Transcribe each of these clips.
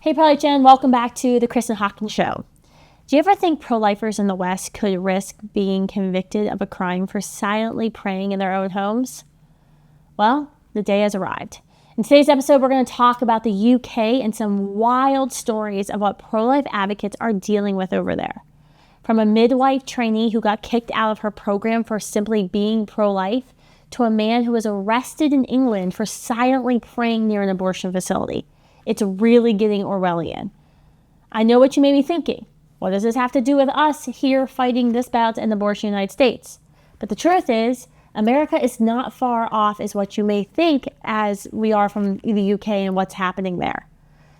Hey, Jen, welcome back to the Kristan Hawkins Show. Do you ever think pro-lifers in the West could risk being convicted of a crime for silently praying in their own homes? Well, the day has arrived. In today's episode, we're going to talk about the UK and some wild stories of what pro-life advocates are dealing with over there. From a midwife trainee who got kicked out of her program for simply being pro-life, to a man who was arrested in England for silently praying near an abortion facility. It's really getting Orwellian. I know what you may be thinking. What does this have to do with us here fighting this battle to end abortion in the United States? But the truth is, America is not far off as what you may think as we are from the UK and what's happening there.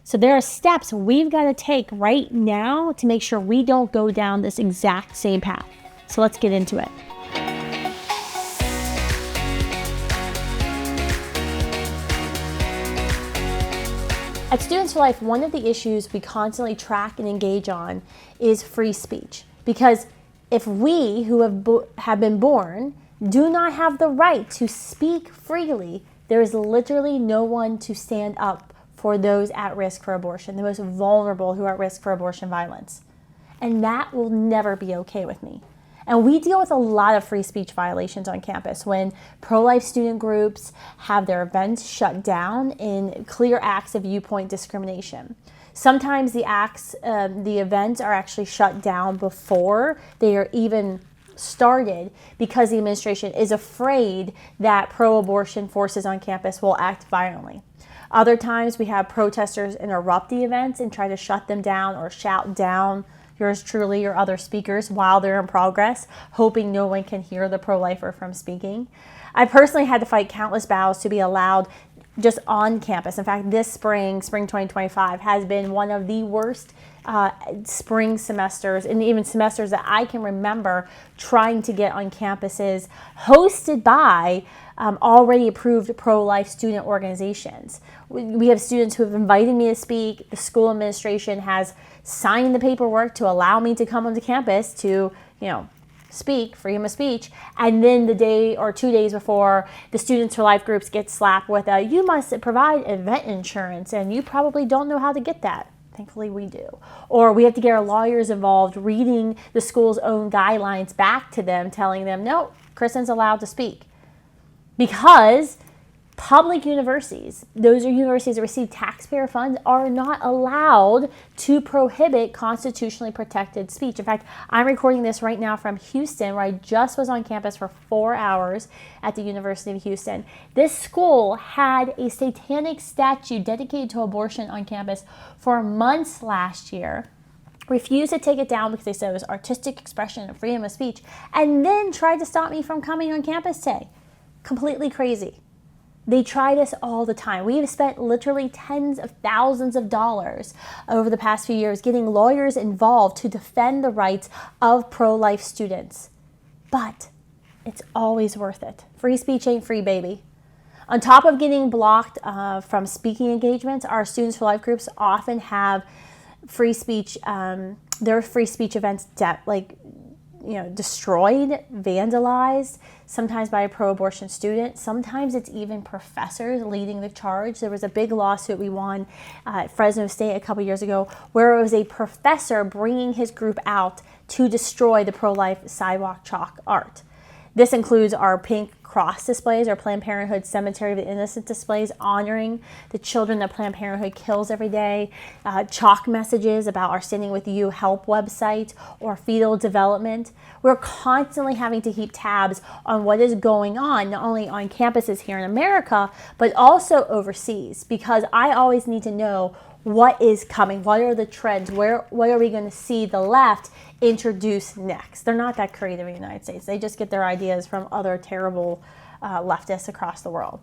So there are steps we've got to take right now to make sure we don't go down this exact same path. So let's get into it. At Students for Life, one of the issues we constantly track and engage on is free speech. Because if we who have been born do not have the right to speak freely, there is literally no one to stand up for those at risk for abortion, the most vulnerable who are at risk for abortion violence. And that will never be okay with me. And we deal with a lot of free speech violations on campus when pro-life student groups have their events shut down in clear acts of viewpoint discrimination. Sometimes the events are actually shut down before they are even started because the administration is afraid that pro-abortion forces on campus will act violently. Other times we have protesters interrupt the events and try to shut them down or shout down yours truly or other speakers while they're in progress, hoping no one can hear the pro-lifer from speaking. I personally had to fight countless battles to be allowed just on campus. In fact, this spring 2025, has been one of the worst spring semesters and even semesters that I can remember trying to get on campuses hosted by already approved pro-life student organizations. We have students who have invited me to speak. The school administration has signed the paperwork to allow me to come onto campus to, speak, freedom of speech, and then the day or 2 days before, the Students for Life groups get slapped with you must provide event insurance, and you probably don't know how to get that. Thankfully, we do. Or we have to get our lawyers involved reading the school's own guidelines back to them, telling them, no, Kristan's allowed to speak. Because public universities, those are universities that receive taxpayer funds, are not allowed to prohibit constitutionally protected speech. In fact, I'm recording this right now from Houston, where I just was on campus for 4 hours at the University of Houston. This school had a satanic statue dedicated to abortion on campus for months last year, refused to take it down because they said it was artistic expression and freedom of speech, and then tried to stop me from coming on campus today. Completely crazy. They try this all the time. We have spent literally tens of thousands of dollars over the past few years getting lawyers involved to defend the rights of pro-life students. But it's always worth it. Free speech ain't free, baby. On top of getting blocked from speaking engagements, our Students for Life groups often have free speech, their free speech events destroyed, vandalized, sometimes by a pro-abortion student. Sometimes it's even professors leading the charge. There was a big lawsuit we won at Fresno State a couple years ago where it was a professor bringing his group out to destroy the pro-life sidewalk chalk art. This includes our pink cross displays, our Planned Parenthood Cemetery of the Innocent displays honoring the children that Planned Parenthood kills every day, chalk messages about our Standing With You help website or fetal development. We're constantly having to keep tabs on what is going on, not only on campuses here in America, but also overseas, because I always need to know what is coming, what are the trends, what are we going to see the left introduce next. They're not that creative in the United States. They just get their ideas from other terrible leftists across the world.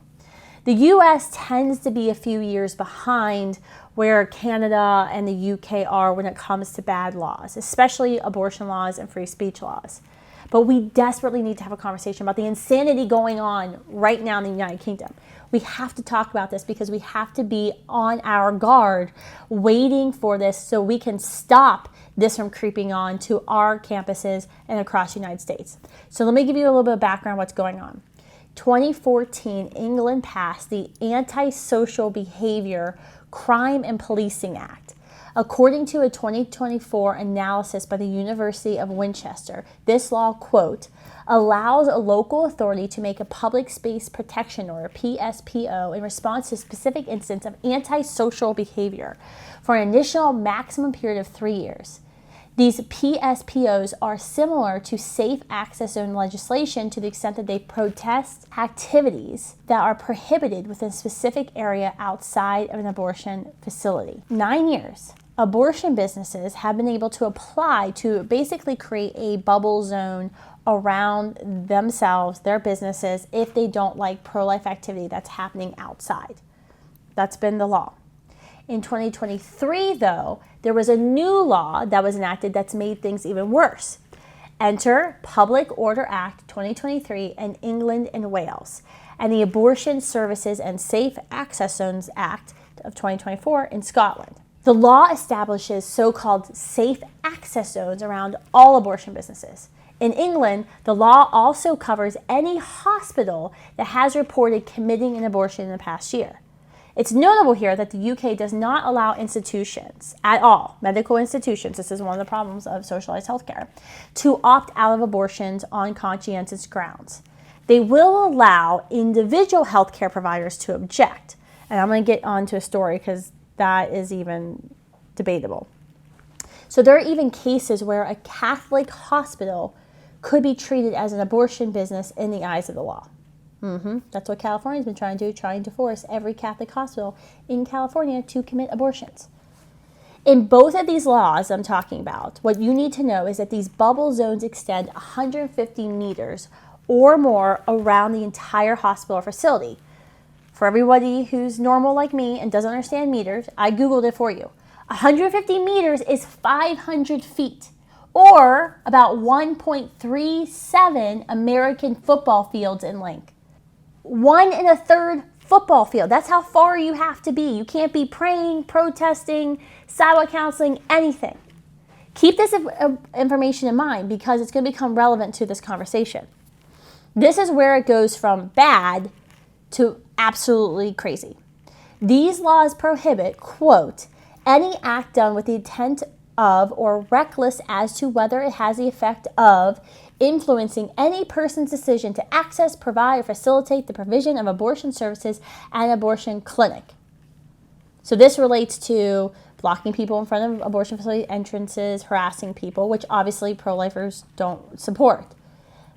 The US tends to be a few years behind where Canada and the UK are when it comes to bad laws, especially abortion laws and free speech laws. But we desperately need to have a conversation about the insanity going on right now in the United Kingdom. We have to talk about this because we have to be on our guard waiting for this so we can stop this from creeping on to our campuses and across the United States. So let me give you a little bit of background on what's going on. 2014, England passed the Antisocial Behavior Crime and Policing Act. According to a 2024 analysis by the University of Winchester, this law, quote, allows a local authority to make a public space protection order, PSPO, in response to a specific instance of antisocial behavior for an initial maximum period of 3 years. These PSPOs are similar to safe access zone legislation to the extent that they protest activities that are prohibited within a specific area outside of an abortion facility. 9 years. Abortion businesses have been able to apply to basically create a bubble zone around themselves, their businesses, if they don't like pro-life activity that's happening outside. That's been the law. In 2023, though, there was a new law that was enacted that's made things even worse. Enter Public Order Act 2023 in England and Wales, and the Abortion Services and Safe Access Zones Act of 2024 in Scotland. The law establishes so-called safe access zones around all abortion businesses. In England, the law also covers any hospital that has reported committing an abortion in the past year. It's notable here that the UK does not allow institutions at all, medical institutions, this is one of the problems of socialized healthcare, to opt out of abortions on conscientious grounds. They will allow individual healthcare providers to object. And I'm going to get onto a story because that is even debatable. So there are even cases where a Catholic hospital could be treated as an abortion business in the eyes of the law. That's what California's been trying to do, trying to force every Catholic hospital in California to commit abortions. In both of these laws I'm talking about, what you need to know is that these bubble zones extend 150 meters or more around the entire hospital or facility. For everybody who's normal like me and doesn't understand meters, I Googled it for you. 150 meters is 500 feet, or about 1.37 American football fields in length. 1 1/3 football field. That's how far you have to be. You can't be praying, protesting, sidewalk counseling, anything. Keep this information in mind because it's going to become relevant to this conversation. This is where it goes from bad to absolutely crazy. These laws prohibit, quote, any act done with the intent of or reckless as to whether it has the effect of influencing any person's decision to access, provide, or facilitate the provision of abortion services at an abortion clinic. So this relates to blocking people in front of abortion facility entrances, harassing people, which obviously pro-lifers don't support.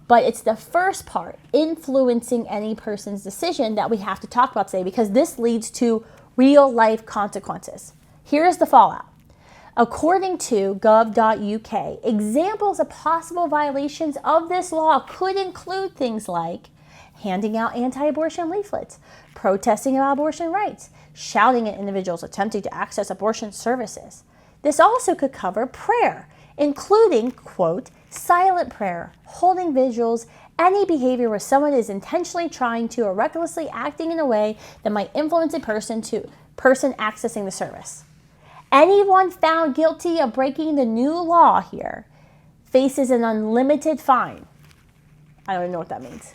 But it's the first part, influencing any person's decision, that we have to talk about today because this leads to real-life consequences. Here's the fallout. According to gov.uk, examples of possible violations of this law could include things like handing out anti-abortion leaflets, protesting about abortion rights, shouting at individuals attempting to access abortion services. This also could cover prayer, including, quote, silent prayer, holding vigils, any behavior where someone is intentionally trying to or recklessly acting in a way that might influence a person accessing the service. Anyone found guilty of breaking the new law here faces an unlimited fine. I don't even know what that means.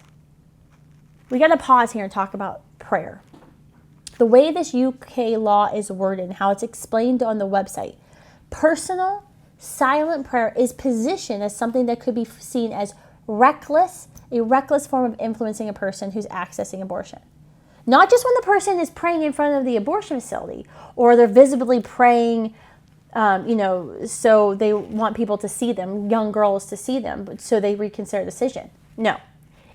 We got to pause here and talk about prayer. The way this UK law is worded and how it's explained on the website, personal silent prayer is positioned as something that could be seen as reckless, a reckless form of influencing a person who's accessing abortion. Not just when the person is praying in front of the abortion facility or they're visibly praying, so they want people to see them, young girls to see them, but so they reconsider the decision. No,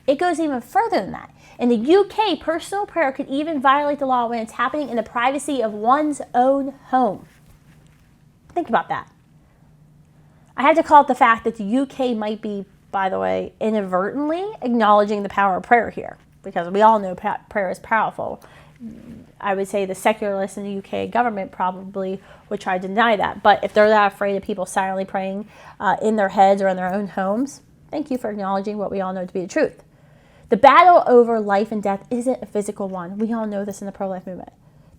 it goes even further than that. In the UK, personal prayer could even violate the law when it's happening in the privacy of one's own home. Think about that. I had to call it the fact that the UK might be, by the way, inadvertently acknowledging the power of prayer here. Because we all know prayer is powerful. I would say the secularists in the UK government probably would try to deny that. But if they're that afraid of people silently praying in their heads or in their own homes, thank you for acknowledging what we all know to be the truth. The battle over life and death isn't a physical one. We all know this in the pro-life movement.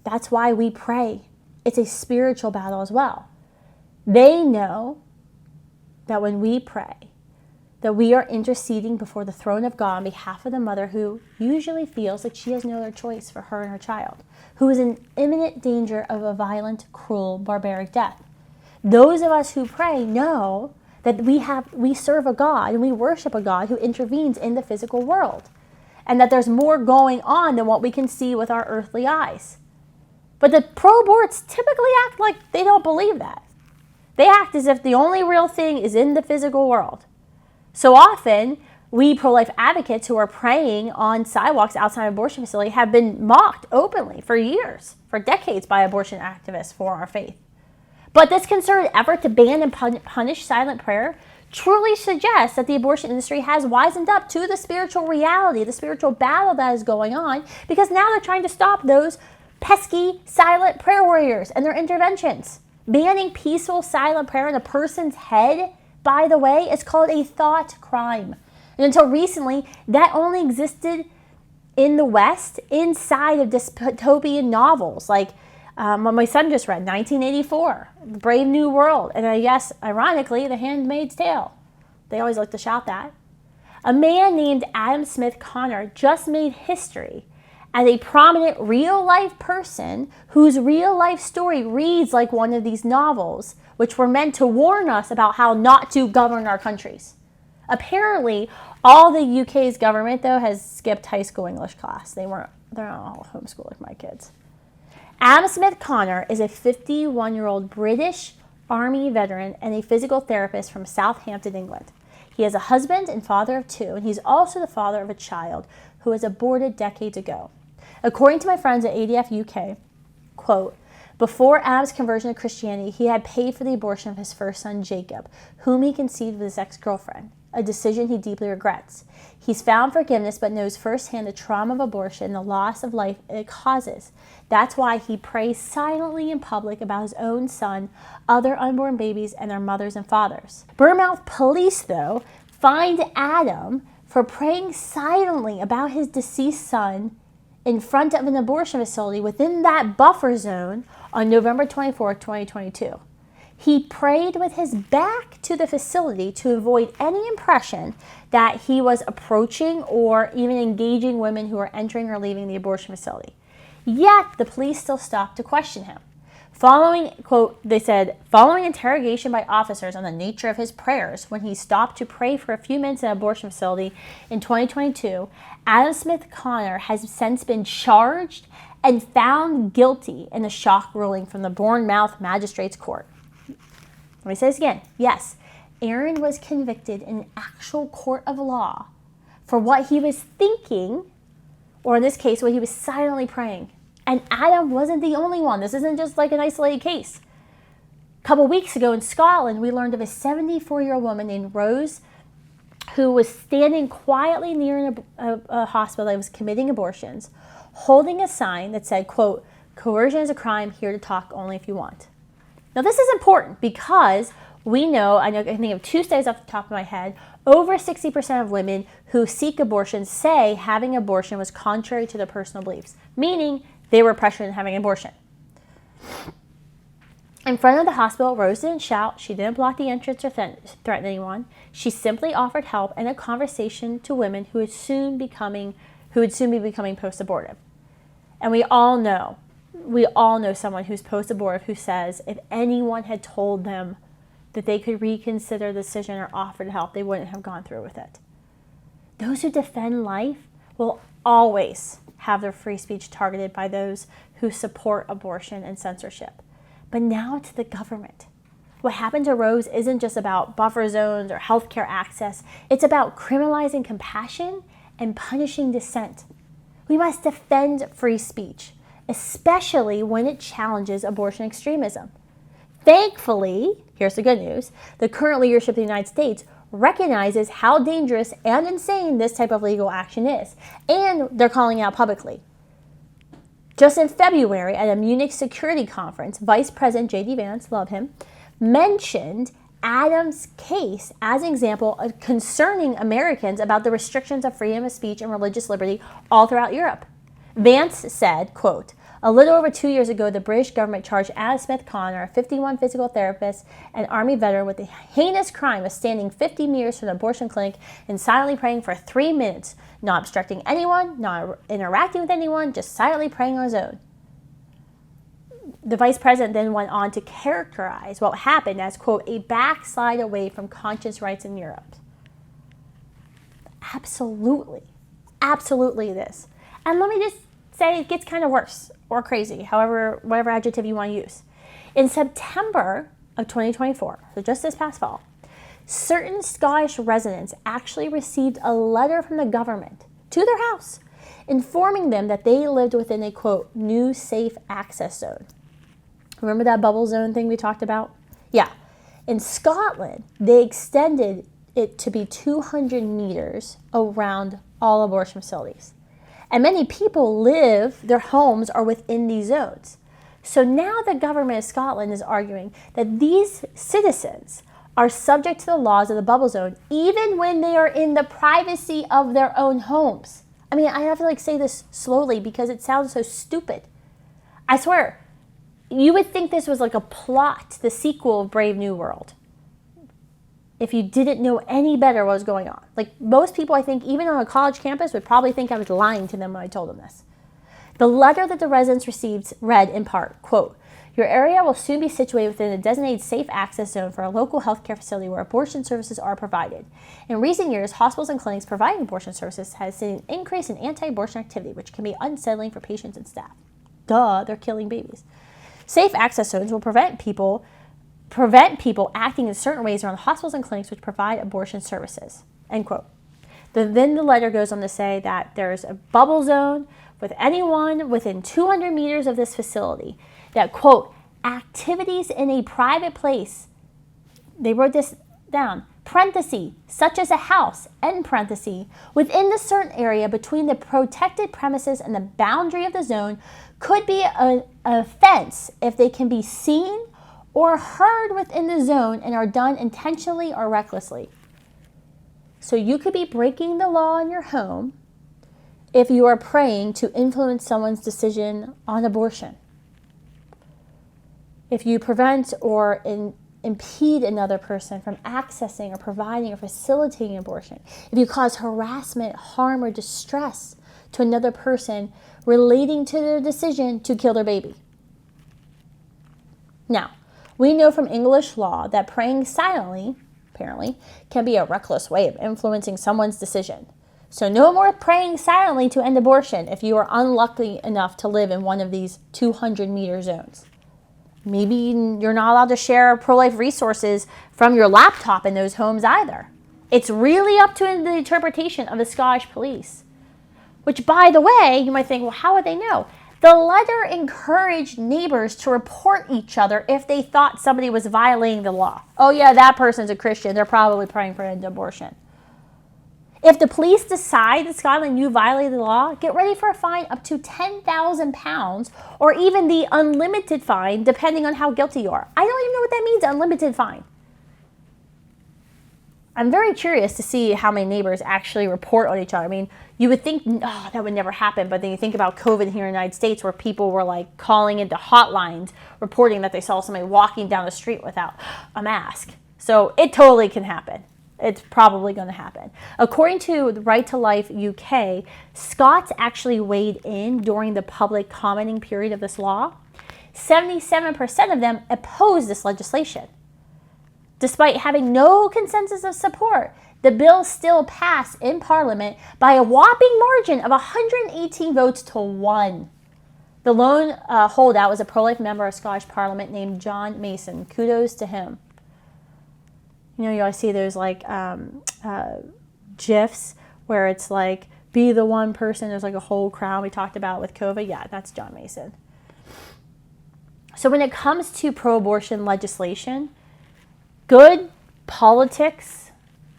That's why we pray. It's a spiritual battle as well. They know that when we pray, that we are interceding before the throne of God on behalf of the mother who usually feels like she has no other choice for her and her child, who is in imminent danger of a violent, cruel, barbaric death. Those of us who pray know that we serve a God and we worship a God who intervenes in the physical world, and that there's more going on than what we can see with our earthly eyes. But the pro-aborts typically act like they don't believe that. They act as if the only real thing is in the physical world. So often, we pro-life advocates who are praying on sidewalks outside an abortion facility have been mocked openly for years, for decades, by abortion activists for our faith. But this concerted effort to ban and punish silent prayer truly suggests that the abortion industry has wisened up to the spiritual reality, the spiritual battle that is going on, because now they're trying to stop those pesky silent prayer warriors and their interventions. Banning peaceful silent prayer in a person's head, by the way, is called a thought crime. And until recently, that only existed in the West inside of dystopian novels like what my son just read, 1984, Brave New World, and I guess, ironically, The Handmaid's Tale. They always like to shout that. A man named Adam Smith Connor just made history as a prominent real-life person whose real-life story reads like one of these novels, which were meant to warn us about how not to govern our countries. Apparently, all the UK's government, though, has skipped high school English class. They're not all homeschooled like my kids. Adam Smith Connor is a 51-year-old British Army veteran and a physical therapist from Southampton, England. He is a husband and father of two, and he's also the father of a child who was aborted decades ago. According to my friends at ADF UK, quote, before Adam's conversion to Christianity, he had paid for the abortion of his first son, Jacob, whom he conceived with his ex-girlfriend, a decision he deeply regrets. He's found forgiveness but knows firsthand the trauma of abortion and the loss of life it causes. That's why he prays silently in public about his own son, other unborn babies, and their mothers and fathers. Bournemouth police, though, fined Adam for praying silently about his deceased son in front of an abortion facility within that buffer zone on November 24, 2022. He prayed with his back to the facility to avoid any impression that he was approaching or even engaging women who were entering or leaving the abortion facility. Yet, the police still stopped to question him. Following, quote, they said, following interrogation by officers on the nature of his prayers when he stopped to pray for a few minutes in an abortion facility in 2022, Adam Smith Connor has since been charged and found guilty in a shock ruling from the Bournemouth Magistrates Court. Let me say this again. Yes, Aaron was convicted in an actual court of law for what he was thinking, or in this case, what he was silently praying. And Adam wasn't the only one. This isn't just like an isolated case. A couple weeks ago in Scotland, we learned of a 74-year-old woman named Rose who was standing quietly near a hospital that was committing abortions, holding a sign that said, quote, coercion is a crime, here to talk only if you want. Now, this is important because we know, I can think of two studies off the top of my head, over 60% of women who seek abortion say having abortion was contrary to their personal beliefs, meaning they were pressured into having an abortion. In front of the hospital, Rose didn't shout, she didn't block the entrance or threaten anyone. She simply offered help and a conversation to women who would soon be becoming post-abortive. And we all know someone who's post-abortive who says if anyone had told them that they could reconsider the decision or offer to help, they wouldn't have gone through with it. Those who defend life will always have their free speech targeted by those who support abortion and censorship. But now to the government. What happened to Rose isn't just about buffer zones or healthcare access. It's about criminalizing compassion and punishing dissent. We must defend free speech, especially when it challenges abortion extremism. Thankfully, here's the good news, the current leadership of the United States recognizes how dangerous and insane this type of legal action is, and they're calling it out publicly. Just in February at a Munich security conference, Vice President J.D. Vance, love him, mentioned Adam's case as an example of concerning Americans about the restrictions of freedom of speech and religious liberty all throughout Europe. Vance said, quote, A little over 2 years ago, the British government charged Anna Smith Connor, a 51 physical therapist and Army veteran, with the heinous crime of standing 50 meters from an abortion clinic and silently praying for 3 minutes, not obstructing anyone, not interacting with anyone, just silently praying on his own. The vice president then went on to characterize what happened as, quote, a backslide away from conscious rights in Europe. Absolutely. Absolutely it is. And let me just say it gets kind of worse or crazy, however, whatever adjective you want to use. In September of 2024, so just this past fall, certain Scottish residents actually received a letter from the government to their house informing them that they lived within a, quote, new safe access zone. Remember that bubble zone thing we talked about? Yeah. In Scotland, they extended it to be 200 meters around all abortion facilities. And many people their homes are within these zones. So now the government of Scotland is arguing that these citizens are subject to the laws of the bubble zone, even when they are in the privacy of their own homes. I mean, I have to say this slowly because it sounds so stupid. I swear, you would think this was like a plot, the sequel of Brave New World, if you didn't know any better what was going on. Like most people, I think, even on a college campus, would probably think I was lying to them when I told them this. The letter that the residents received read in part, quote, your area will soon be situated within a designated safe access zone for a local healthcare facility where abortion services are provided. In recent years, hospitals and clinics providing abortion services have seen an increase in anti-abortion activity, which can be unsettling for patients and staff. Duh, they're killing babies. Safe access zones will prevent people acting in certain ways around the hospitals and clinics which provide abortion services, end quote. Then the letter goes on to say that there's a bubble zone with anyone within 200 meters of this facility, that, quote, activities in a private place, they wrote this down, parenthesis, such as a house, end parenthesis, within the certain area between the protected premises and the boundary of the zone could be an offense if they can be seen or heard within the zone and are done intentionally or recklessly. So you could be breaking the law in your home if you are praying to influence someone's decision on abortion. If you prevent or impede another person from accessing or providing or facilitating abortion. If you cause harassment, harm, or distress to another person relating to their decision to kill their baby. Now, we know from English law that praying silently, apparently, can be a reckless way of influencing someone's decision. So no more praying silently to end abortion if you are unlucky enough to live in one of these 200-meter zones. Maybe you're not allowed to share pro-life resources from your laptop in those homes either. It's really up to the interpretation of the Scottish police. Which, by the way, you might think, well, how would they know? The letter encouraged neighbors to report each other if they thought somebody was violating the law. Oh yeah, that person's a Christian. They're probably praying for an abortion. If the police decide that Scotland, you violated the law, get ready for a fine up to £10,000 or even the unlimited fine, depending on how guilty you are. I don't even know what that means, unlimited fine. I'm very curious to see how many neighbors actually report on each other. I mean, you would think, oh, that would never happen. But then you think about COVID here in the United States where people were calling into hotlines reporting that they saw somebody walking down the street without a mask. So it totally can happen. It's probably going to happen. According to the Right to Life UK, Scots actually weighed in during the public commenting period of this law. 77% of them opposed this legislation. Despite having no consensus of support, the bill still passed in Parliament by a whopping margin of 118 votes to 1. The lone holdout was a pro-life member of Scottish Parliament named John Mason. Kudos to him. You know, you always see those GIFs where it's be the one person, there's a whole crowd we talked about with COVID. Yeah, that's John Mason. So when it comes to pro-abortion legislation, good politics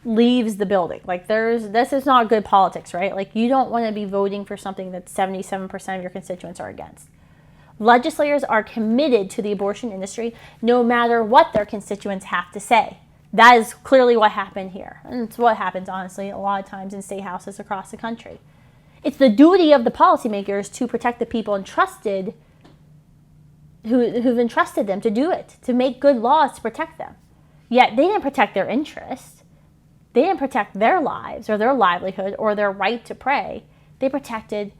leaves the building. This is not good politics, right? You don't want to be voting for something that 77% of your constituents are against. Legislators are committed to the abortion industry no matter what their constituents have to say. That is clearly what happened here. And it's what happens, honestly, a lot of times in state houses across the country. It's the duty of the policymakers to protect the people entrusted who've entrusted them to do it, to make good laws to protect them. Yet they didn't protect their interests. They didn't protect their lives or their livelihood or their right to pray. They protected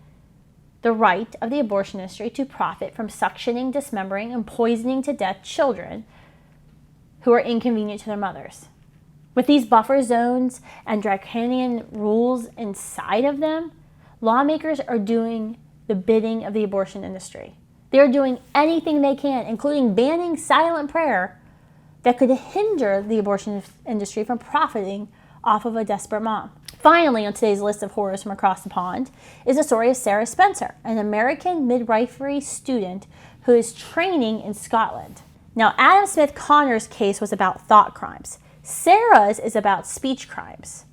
the right of the abortion industry to profit from suctioning, dismembering, and poisoning to death children who are inconvenient to their mothers. With these buffer zones and draconian rules inside of them, lawmakers are doing the bidding of the abortion industry. They are doing anything they can, including banning silent prayer, that could hinder the abortion industry from profiting off of a desperate mom. Finally, on today's list of horrors from across the pond is the story of Sarah Spencer, an American midwifery student who is training in Scotland. Now, Adam Smith Connor's case was about thought crimes. Sarah's is about speech crimes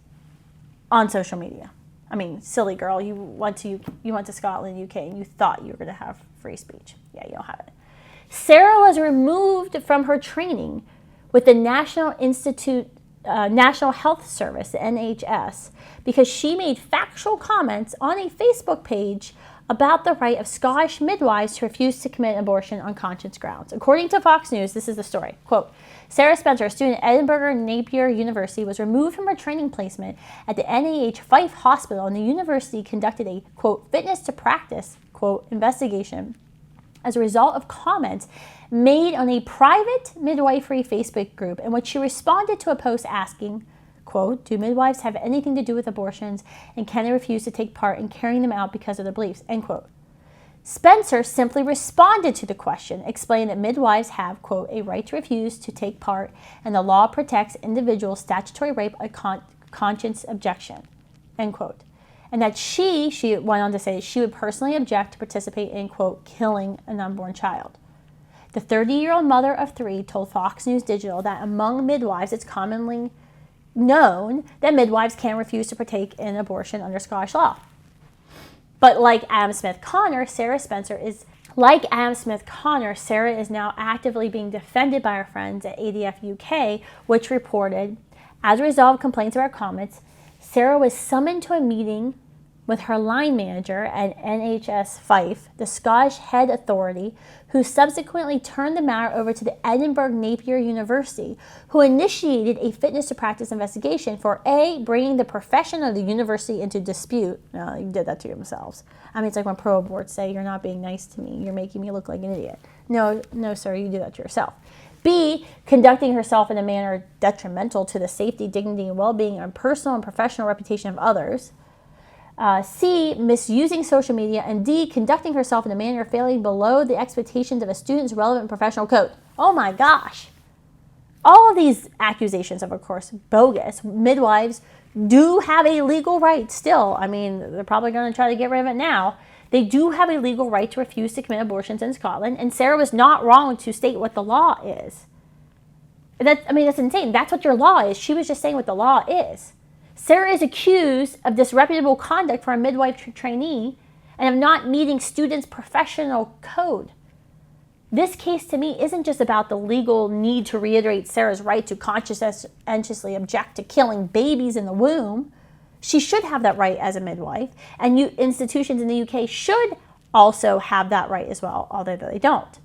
on social media. I mean, silly girl, you went to Scotland, UK, and you thought you were going to have free speech. Yeah, you don't have it. Sarah was removed from her training with the National Health Service, the NHS, because she made factual comments on a Facebook page about the right of Scottish midwives to refuse to commit abortion on conscience grounds. According to Fox News, this is the story. Quote, Sarah Spencer, a student at Edinburgh Napier University, was removed from her training placement at the NHS Fife Hospital, and the university conducted a, quote, fitness to practice, quote, investigation as a result of comments made on a private midwifery Facebook group in which she responded to a post asking, quote, do midwives have anything to do with abortions, and can they refuse to take part in carrying them out because of their beliefs, end quote. Spencer simply responded to the question, explaining that midwives have, quote, a right to refuse to take part, and the law protects individuals' statutory right of conscience objection, end quote. And that she went on to say she would personally object to participate in, quote, killing an unborn child. The 30-year-old mother of 3 told Fox News Digital that among midwives, it's commonly known that midwives can refuse to partake in abortion under Scottish law. But like Adam Smith Connor, Sarah is now actively being defended by our friends at ADF UK, which reported, as a result of complaints about comments, Sarah was summoned to a meeting with her line manager at NHS Fife, the Scottish head authority, who subsequently turned the matter over to the Edinburgh Napier University, who initiated a fitness to practice investigation for A, bringing the profession of the university into dispute. No, you did that to themselves. I mean, it's like when pro-aborts say, you're not being nice to me, you're making me look like an idiot. No, sir, you do that to yourself. B, conducting herself in a manner detrimental to the safety, dignity, and well-being and personal and professional reputation of others. C, misusing social media. And D, conducting herself in a manner failing below the expectations of a student's relevant professional code. Oh my gosh. All of these accusations are, of course, bogus. Midwives do have a legal right still. I mean, they're probably going to try to get rid of it now. They do have a legal right to refuse to commit abortions in Scotland, and Sarah was not wrong to state what the law is. That's insane. That's what your law is. She was just saying what the law is. Sarah is accused of disreputable conduct for a midwife trainee and of not meeting students' professional code. This case to me isn't just about the legal need to reiterate Sarah's right to conscientiously object to killing babies in the womb. She should have that right as a midwife, and institutions in the UK should also have that right as well, although they don't.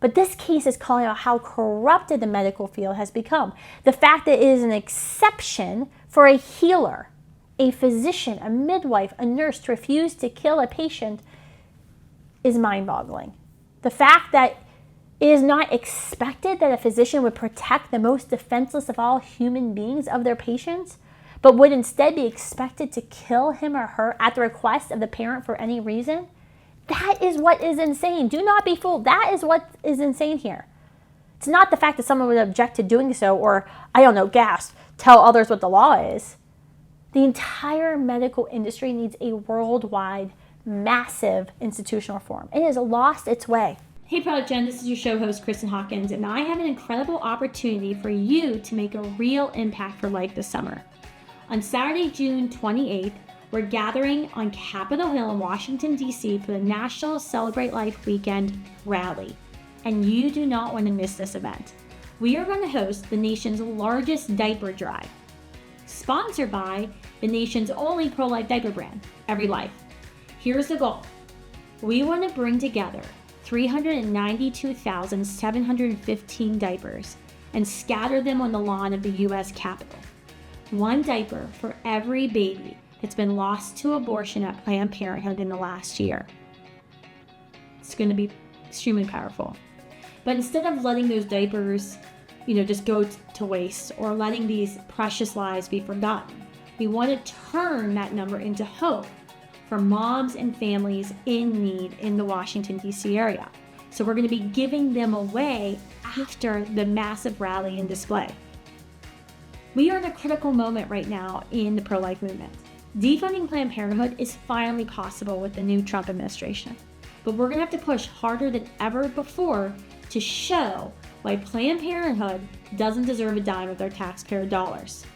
But this case is calling out how corrupted the medical field has become. The fact that it is an exception for a healer, a physician, a midwife, a nurse to refuse to kill a patient is mind-boggling. The fact that it is not expected that a physician would protect the most defenseless of all human beings of their patients, but would instead be expected to kill him or her at the request of the parent for any reason, that is what is insane. Do not be fooled. That is what is insane here. It's not the fact that someone would object to doing so or, gasp, tell others what the law is. The entire medical industry needs a worldwide, massive institutional reform. It has lost its way. Hey Project Jen, this is your show host, Kristan Hawkins, and I have an incredible opportunity for you to make a real impact for life this summer. On Saturday, June 28th, we're gathering on Capitol Hill in Washington, D.C. for the National Celebrate Life Weekend Rally, and you do not want to miss this event. We are going to host the nation's largest diaper drive, sponsored by the nation's only pro-life diaper brand, Every Life. Here's the goal. We want to bring together 392,715 diapers and scattered them on the lawn of the U.S. Capitol. One diaper for every baby that's been lost to abortion at Planned Parenthood in the last year. It's going to be extremely powerful. But instead of letting those diapers, just go to waste or letting these precious lives be forgotten, we want to turn that number into hope for moms and families in need in the Washington, D.C. area. So we're going to be giving them away after the massive rally and display. We are in a critical moment right now in the pro-life movement. Defunding Planned Parenthood is finally possible with the new Trump administration. But we're going to have to push harder than ever before to show why Planned Parenthood doesn't deserve a dime of their taxpayer dollars.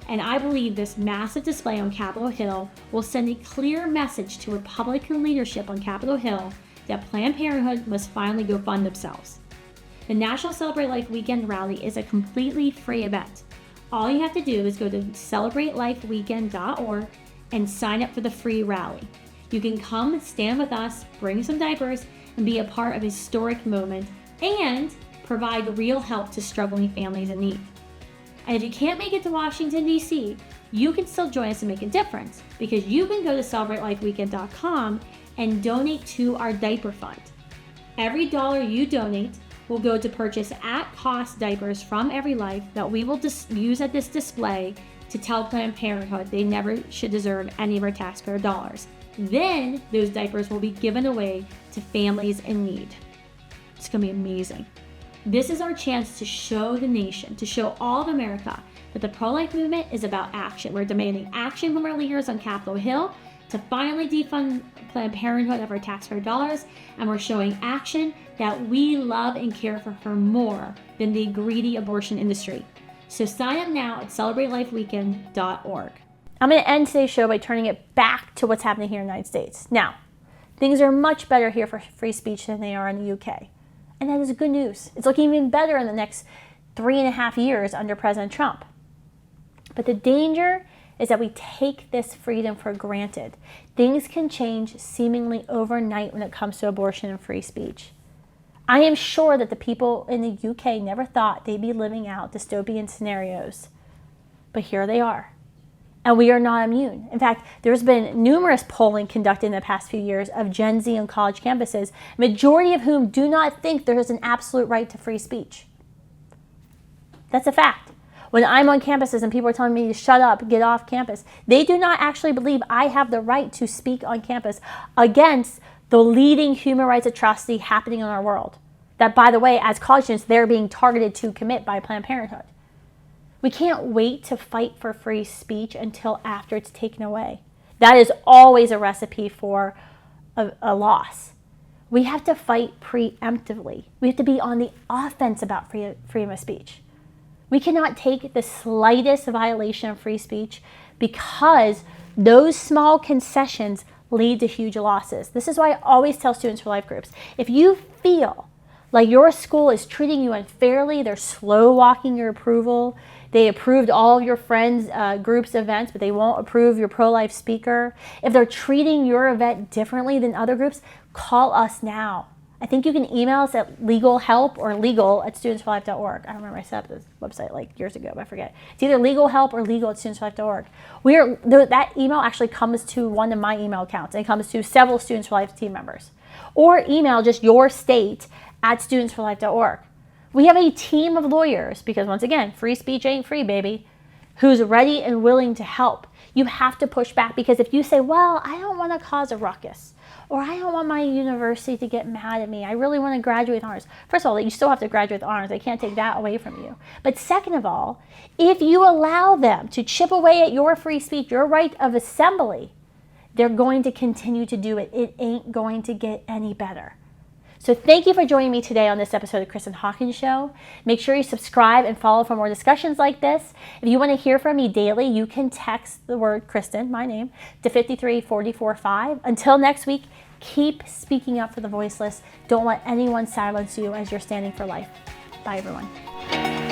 And I believe this massive display on Capitol Hill will send a clear message to Republican leadership on Capitol Hill that Planned Parenthood must finally go fund themselves. The National Celebrate Life Weekend Rally is a completely free event. All you have to do is go to CelebrateLifeWeekend.org and sign up for the free rally. You can come stand with us, bring some diapers, and be a part of a historic moment and provide real help to struggling families in need. And if you can't make it to Washington, D.C., you can still join us and make a difference because you can go to CelebrateLifeWeekend.com and donate to our diaper fund. Every dollar you donate will go to purchase at-cost diapers from Every Life that we will use at this display to tell Planned Parenthood they never should deserve any of our taxpayer dollars. Then those diapers will be given away to families in need. It's going to be amazing. This is our chance to show the nation, to show all of America that the pro-life movement is about action. We're demanding action from our leaders on Capitol Hill to finally defund Planned Parenthood of our taxpayer dollars, and we're showing action that we love and care for more than the greedy abortion industry. So sign up now at CelebrateLifeWeekend.org. I'm going to end today's show by turning it back to what's happening here in the United States. Now, things are much better here for free speech than they are in the UK. And that is good news. It's looking even better in the next 3.5 years under President Trump. But the danger is that we take this freedom for granted. Things can change seemingly overnight when it comes to abortion and free speech. I am sure that the people in the UK never thought they'd be living out dystopian scenarios. But here they are. And we are not immune. In fact, there's been numerous polling conducted in the past few years of Gen Z on college campuses, majority of whom do not think there is an absolute right to free speech. That's a fact. When I'm on campuses and people are telling me to shut up, get off campus, they do not actually believe I have the right to speak on campus against the leading human rights atrocity happening in our world. That, by the way, as college students, they're being targeted to commit by Planned Parenthood. We can't wait to fight for free speech until after it's taken away. That is always a recipe for a loss. We have to fight preemptively. We have to be on the offense about freedom of speech. We cannot take the slightest violation of free speech because those small concessions lead to huge losses. This is why I always tell students for life groups, if you feel like your school is treating you unfairly, they're slow walking your approval, they approved all of your friends' groups' events, but they won't approve your pro-life speaker. If they're treating your event differently than other groups, call us now. I think you can email us at legalhelp or legal@studentsforlife.org. I remember I set up this website like years ago, but I forget. It's either legalhelp or legal@studentsforlife.org. That email actually comes to one of my email accounts. And it comes to several Students for Life team members. Or email just your state at studentsforlife.org. We have a team of lawyers, because once again, free speech ain't free, baby, who's ready and willing to help. You have to push back, because if you say, well, I don't want to cause a ruckus, or I don't want my university to get mad at me, I really want to graduate with honors. First of all, you still have to graduate with honors. They can't take that away from you. But second of all, if you allow them to chip away at your free speech, your right of assembly, they're going to continue to do it. It ain't going to get any better. So thank you for joining me today on this episode of Kristan Hawkins Show. Make sure you subscribe and follow for more discussions like this. If you want to hear from me daily, you can text the word Kristan, my name, to 53445. Until next week, keep speaking up for the voiceless. Don't let anyone silence you as you're standing for life. Bye, everyone.